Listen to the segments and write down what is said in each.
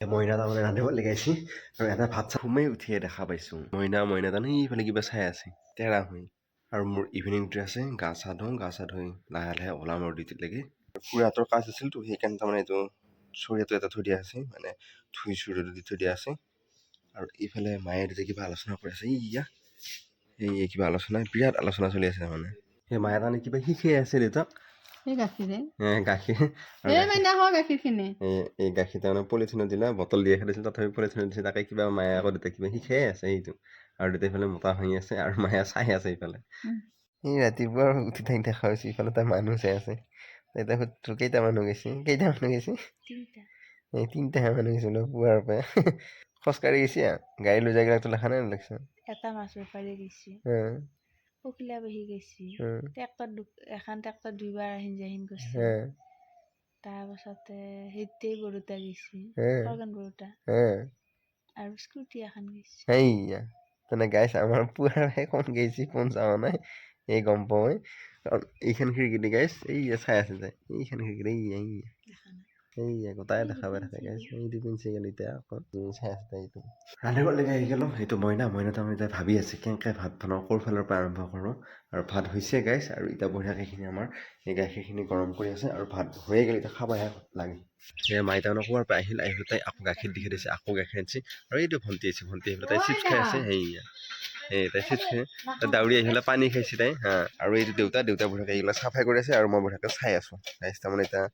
মইনা তাৰমানে ৰান্ধিব লগাইছি আৰু এটা ভাত চাত সোমাই উঠিয়ে দেখা পাইছোঁ। মইনা তাৰমানে এইফালে কিবা চাই আছে তেৰা হৈ। আৰু মোৰ ইভিনিং ডিউটি আছে, গা চা ধুই লাহে লাহে ওলাম আৰু ডিউটিলৈকে। খুৰাহঁতৰ কাজ আছিলতো, সেইকাৰণে তাৰমানে এইটো চৰিয়াটো এটা থৈ দিয়া আছে, মানে ধুই চৰিয়াটো দি থৈ দিয়া আছে। আৰু এইফালে মায়ে দুটা কিবা আলোচনা কৰি আছে। এই কিবা আলোচনা, বিৰাট আলোচনা চলি আছে তাৰমানে। সেই মায়ে তাৰমানে কিবা শিকাই আছে দেউতাক। গাখীৰ এই গাখীৰ তাৰমানে পলিথিনত দিলা, বটল দিয়ে খেলিছিল, তথাপি পলিথিনত দিছে। তাকে কিবা মায়ে আকৌ দেউতাক কিবা শিকাই আছে সেইটো। আৰু দেউতাই ইফালে মোটা ভাঙি আছে আৰু মায়ে চাই আছে ইফালে। এই ৰাতিপুৱা উঠি থাকি দেখা হৈছে ইফালে তাই মানুহ চাই আছে। তাই সুধিছো কেইটা মানুহ গৈছে এই তিনিটাহে মানুহ গৈছে বোলে পুৱাৰ পৰা। খোজকাঢ়ি গৈছে গাড়ী লৈ যাই গেলাকতো দেখা নাই লাগছে। এটা মাছ বেপাৰী গৈছে, পখিলা বহি গৈছে, এখন ট্ৰেক্টৰ 2বাৰ আহিন যাহিন কৰিছে। তাৰপাছতে সেইতেই বৰুতা গৈছে, খগেন বৰুতা, আৰু স্কুটি এখন গৈছে। সেইয়া তেনে গাইছ আমাৰ পুৱাৰ কোন গৈছে কোন চাৱা নাই এই গম পাওঁ। কাৰণ এইখন খিৰিকী দি গাইছ এই চাই আছে যে এইখন খিৰিকী এইয়া গোটাই দেখা পাই থাকে গাইছ। এইটো পিন্ধি গ'ল এতিয়া আকৌ চাই আছে এইটো ৰান্ধিবলৈকে আহি গ'লো। সেইটো মইনা তাৰমানে এতিয়া ভাবি আছে কেনেকৈ ভাত বনাওঁ, ক'ৰ ফালৰ পৰা আৰম্ভ কৰোঁ। আৰু ভাত হৈছে গাইছ, আৰু এতিয়া বঢ়িয়াকৈ এইখিনি আমাৰ এই গাখীৰখিনি গৰম কৰি আছে আৰু ভাত হৈয়ে গ'ল, এতিয়া খাবহে লাগে। সেয়া মাই তাৰমানে ক'ৰবাৰ পৰা আহিল তাই আকৌ গাখীৰ দি দিছে, আকৌ গাখীৰ আনিছে। আৰু এইটো ভণ্টি আহিছে, ভণ্টি আহিলে তাই চিপছ খাই আছে। তাই চিপছ খাই তাই দাউৰি আহি পেলাই পানী খাইছে তাই আৰু এইটো দেউতা বঢ়িয়াকৈ এইবিলাক চাফাই কৰি আছে আৰু মই বঢ়িয়াকৈ চাই আছোঁ গাইছ। তাৰমানে এতিয়া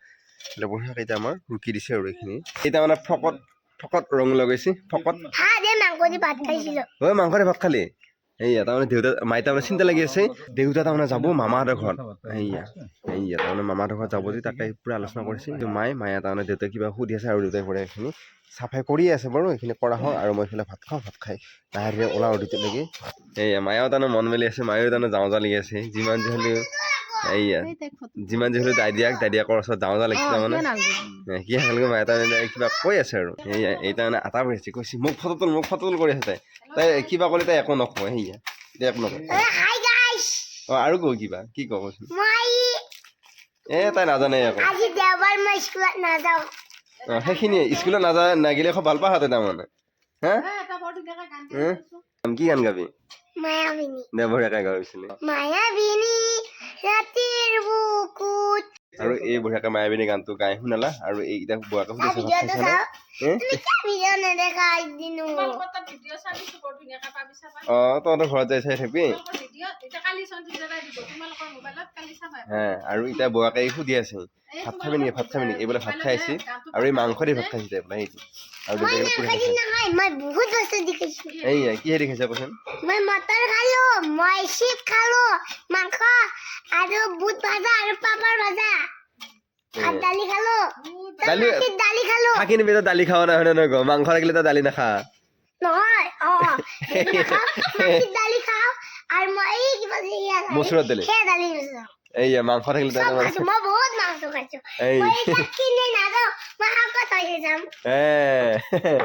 বঢ়িয়াকৈ এতিয়া আমাৰ ৰুকি দিছে আৰু এইখিনি এতিয়া মানে ফকত ৰং লগাইছে। মাংস দি ভাত খালি তাৰমানে মাই তাৰমানে চিন্তা লাগি আছে। দেউতা তাৰমানে যাব মামাহঁতৰ ঘৰত। তাৰমানে মামাহঁতৰ ঘৰত যাব যে তাকে পুৰা আলোচনা কৰিছে। কিন্তু মায়ে তাৰমানে দেউতাক কিবা সুধি আছে আৰু দেউতাই পৰা এইখিনি চাফাই কৰিয়ে আছে বাৰু। এইখিনি কৰা হয় আৰু মই এইফালে ভাত খাই লাহে ধীৰে ওলাওঁ আৰু ডিউটিলৈকে। মায়েও তাৰমানে মন মেলি আছে, মায়েও তাৰমানে যাওঁ লাগি আছে। যিমান যি হ'লেও দাই দিয়াকৰ ওচৰত যাওঁ লাগিছে। তাৰমানে কি ভালকৈ মায়ে তাৰমানে কিবা কৈ আছে আৰু এই তাৰমানে আটা বঢ়িছে কৈছে মোক ফটো তোল কৰি আছে। তাই কিবা ক'লে তাই একো নকয়। একো নকয় আৰু কিবা কি কচোন তাই নাজানে আকৌ সেইখিনিয়ে স্কুলত নাগিলে খুব ভাল পাহাতে তাৰমানে কি গান গাবি দে বঢ়িয়াকৈ গাবিছিলি আৰু এই বঢ়িয়াকৈ মায়াবিনী গানটো গাই শুনালা। আৰু এইকেইটা বুঢ়াকে তহঁতৰ ঘৰত যাই চাই থাকবি। আৰু এতিয়া বুঢ়াকে সুধি আছে ভাত খাবি নেকি এইবোলে ভাত খাই আহিছে আৰু এই মাংস দি ভাত খাইছে বোলে সেইটো। আৰু কিহে দি খাইছা কচোন? মই মটৰ খালো, মই চিপ খালো, মাংস আৰু বুট ভাজা আৰু পাপৰ ভাজা। দালি খালো। থাকি নিবি তই দালি খাৱ নাই হয় নে মাংস থাকিলে তই দালি নাখা নহয়। দালি খাওঁ আৰু মই মচুৰত দালি মাংস থাকিলে মই বহুত মাংস খাইছো।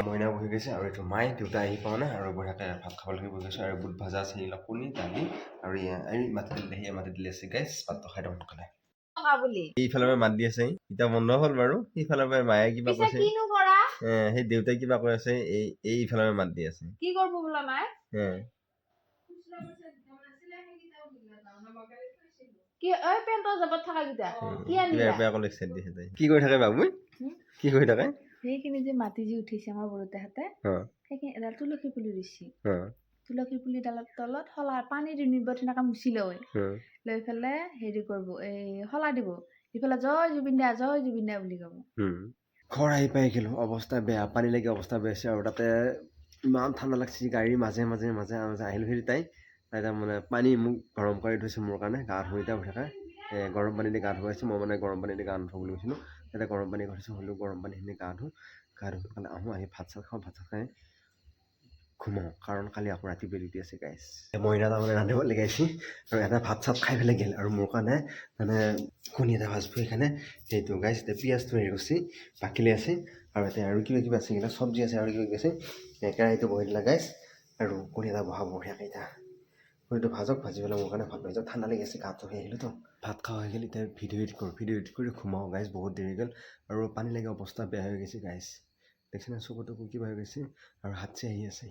মইনা বহি গৈছে আৰু এইটো মায়ে দেউতা আহি পাওঁ নাই আৰু বঢ়িয়াকৈ ভাত খাবলৈ বহি গৈছে। আৰু বুট ভাজা আছে, কণী দালি আৰু মাটি দিলে আছে গাইছ। ভাতটো খাই দিওঁ সোনকালে। এইফালৰ পৰা মাত দি আছে, এতিয়া বন্ধ হ'ল বাৰু। সেইফালৰ পৰা মায়ে কিবা কৈছে, সেই দেউতাই কিবা কৈ আছে। এইফালৰ পৰা মাত দি আছে কি কৰিব বোলে মায়ে কি কৰি থাকে বাবু? কি কৰি থাকে? সেইখিনি যে মাটি যি উঠিছে আমাৰ বৰদেউতাহঁতে সেইখিনি এডাল তুলসী পুলি দিছে। তুলসী পুলিডালৰ তলত শলা পানী নিব তেনেকৈ মুচি লৈ পেলাই হেৰি কৰিব, এই শলা দিব। ইফালে জয় জুবিন দা বুলি ক'ব। ঘৰ আহি পাই গ'লো, অৱস্থা বেয়া, পানী লাগি অৱস্থা বেয়া হৈছে। আৰু তাতে ইমান ঠাণ্ডা লাগছে, গাড়ীৰ মাজে আহিলো। তাই তাৰমানে পানী মোক গৰম কৰি থৈছে মোৰ কাৰণে গা ধুই থাকে। গৰম পানী দি গা ধুৱাইছোঁ। মই মানে গৰম পানী দি গা নুধুওঁ বুলি কৈছিলোঁ। তাতে গৰম পানী কৰিছোঁ, হ'লেও গৰম পানীখিনি গা ধুই সোনকালে আহোঁ। আহি ভাত চাত খাওঁ, ভাত চাত খাই ঘুমাওঁ, কাৰণ কালি আকৌ ৰাতিপুৱা ডিউটি আছে গাইছ। মইনা তাৰমানে ৰান্ধিব লগাইছে আৰু এটা ভাত চাত খাই পেলাই গ'ল। আৰু মোৰ কাৰণে মানে কণী এটা ভাজবো সেইকাৰণে সেইটো গাইছ। এতিয়া পিঁয়াজটো হেৰি কৰিছে, বাকিলে আছে। আৰু এতিয়া আৰু কিবা আছে, এইবিলাক চব্জি আছে আৰু কিবা আছে। কেৰাহীটো বহাই দিলা গাইছ আৰু কণী এটা বহাব বঢ়িয়াকৈ। এতিয়া কণীটো ভাজি পেলাই মোৰ কাৰণে ভাত ভাজি ঠাণ্ডা লাগি আছে, গাটো হৈ আহিলোঁ তো ভাত খাওঁ হৈ গ'ল। এতিয়া ভিডিঅ' এডিট কৰি ঘুমাওঁ গাইছ। বহুত দেৰি গ'ল আৰু পানী লাগি অৱস্থা বেয়া হৈ গৈছে গাইছ। দেখছেনে চকু টকু কিবা হৈ গৈছে আৰু হাতছে আহি আছে